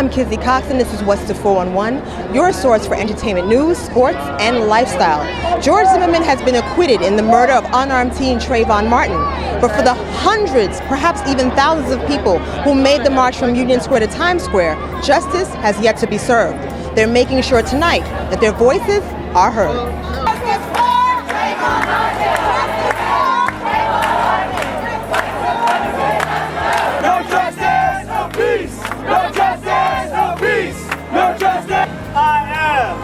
I'm Kizzy Cox, and this is What's the 411, your source for entertainment news, sports, and lifestyle. George Zimmerman has been acquitted in the murder of unarmed teen Trayvon Martin. But for the hundreds, perhaps even thousands of people who made the march from Union Square to Times Square, justice has yet to be served. They're making sure tonight that their voices are heard.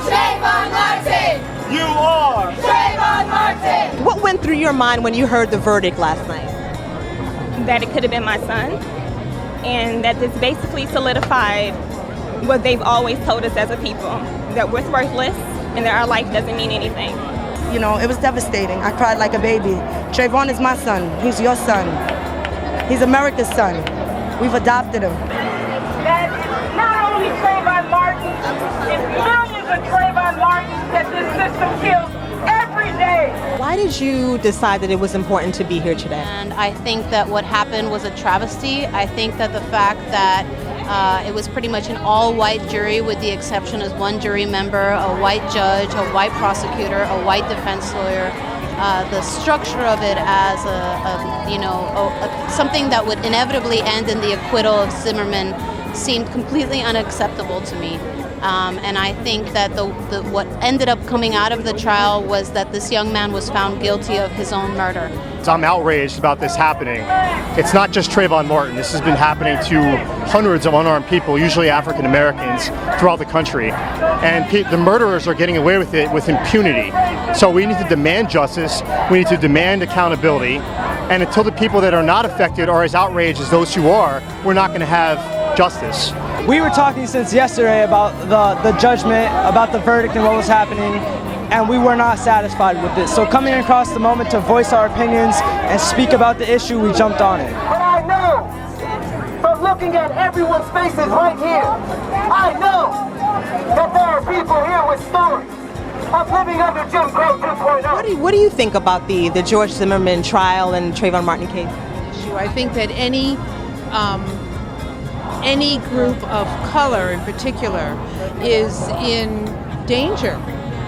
Trayvon Martin! You are! Trayvon Martin! What went through your mind when you heard the verdict last night? That it could have been my son, and that this basically solidified what they've always told us as a people, that we're worthless and that our life doesn't mean anything. You know, it was devastating. I cried like a baby. Trayvon is my son. He's your son. He's America's son. We've adopted him. That not only Trayvon Martin, it's millions of Trayvon Martins that this system kills every day. Why did you decide that it was important to be here today? And I think that what happened was a travesty. I think that the fact that it was pretty much an all-white jury with the exception of one jury member, a white judge, a white prosecutor, a white defense lawyer. The structure of it as something that would inevitably end in the acquittal of Zimmerman seemed completely unacceptable to me. And I think that what ended up coming out of the trial was that this young man was found guilty of his own murder. I'm outraged about this happening. It's not just Trayvon Martin. This has been happening to hundreds of unarmed people, usually African Americans, throughout the country. And the murderers are getting away with it with impunity. So we need to demand justice. We need to demand accountability. And until the people that are not affected are as outraged as those who are, we're not going to have justice. We were talking since yesterday about the judgment, about the verdict and what was happening, and we were not satisfied with it. So coming across the moment to voice our opinions and speak about the issue, we jumped on it. But I know, from looking at everyone's faces right here, I know that there are people here with stories of living under Jim Crow 2.0. What do you think about the George Zimmerman trial and Trayvon Martin case? I think that any group of color in particular is in danger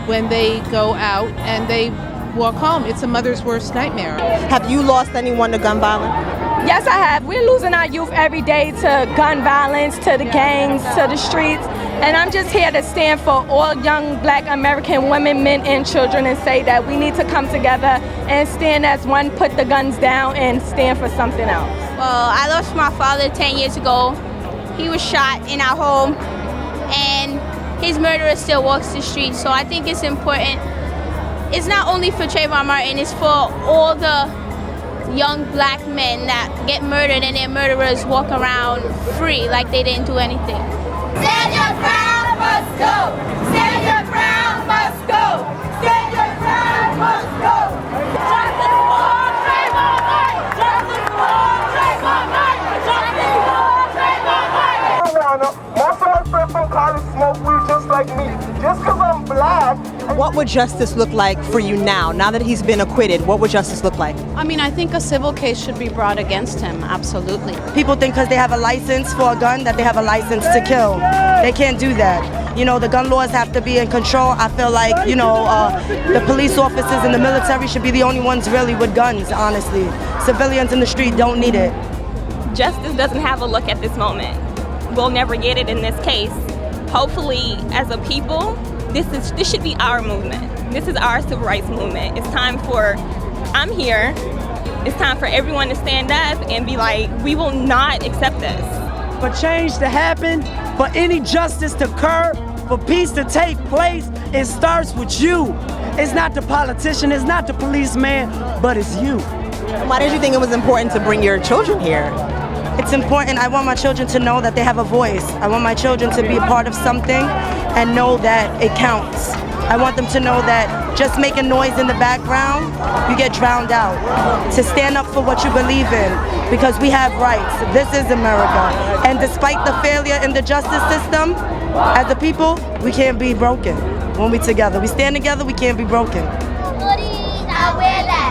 when they go out and they walk home. It's a mother's worst nightmare. Have you lost anyone to gun violence? Yes, I have. We're losing our youth every day to gun violence, to the gangs, to the streets. And I'm just here to stand for all young Black American women, men, and children and say that we need to come together and stand as one, put the guns down, and stand for something else. Well, I lost my father 10 years ago. He was shot in our home, and his murderer still walks the streets. So I think it's important. It's not only for Trayvon Martin, it's for all the young Black men that get murdered and their murderers walk around free like they didn't do anything. Stand your ground must go! Stand your ground must go! Stand your ground must go! Justice for Trayvon Martin! Justice for Trayvon Martin! Justice for Trayvon Martin! Most of my friends from college smoke weed just like me. Just because I'm Black. What would justice look like for you now that he's been acquitted? What would justice look like? I mean, I think a civil case should be brought against him, absolutely. People think because they have a license for a gun that they have a license to kill. They can't do that. You know, the gun laws have to be in control. I feel like, the police officers and the military should be the only ones really with guns, honestly. Civilians in the street don't need it. Justice doesn't have a look at this moment. We'll never get it in this case. Hopefully, as a people, this should be our movement. This is our civil rights movement. It's time for, I'm here, it's time for everyone to stand up and be like, we will not accept this. For change to happen, for any justice to occur, for peace to take place, it starts with you. It's not the politician, it's not the policeman, but it's you. Why did you think it was important to bring your children here? It's important. I want my children to know that they have a voice. I want my children to be a part of something and know that it counts. I want them to know that just making noise in the background, you get drowned out. To stand up for what you believe in, because we have rights. This is America. And despite the failure in the justice system, as a people, we can't be broken when we're together. We stand together, we can't be broken. Abuela.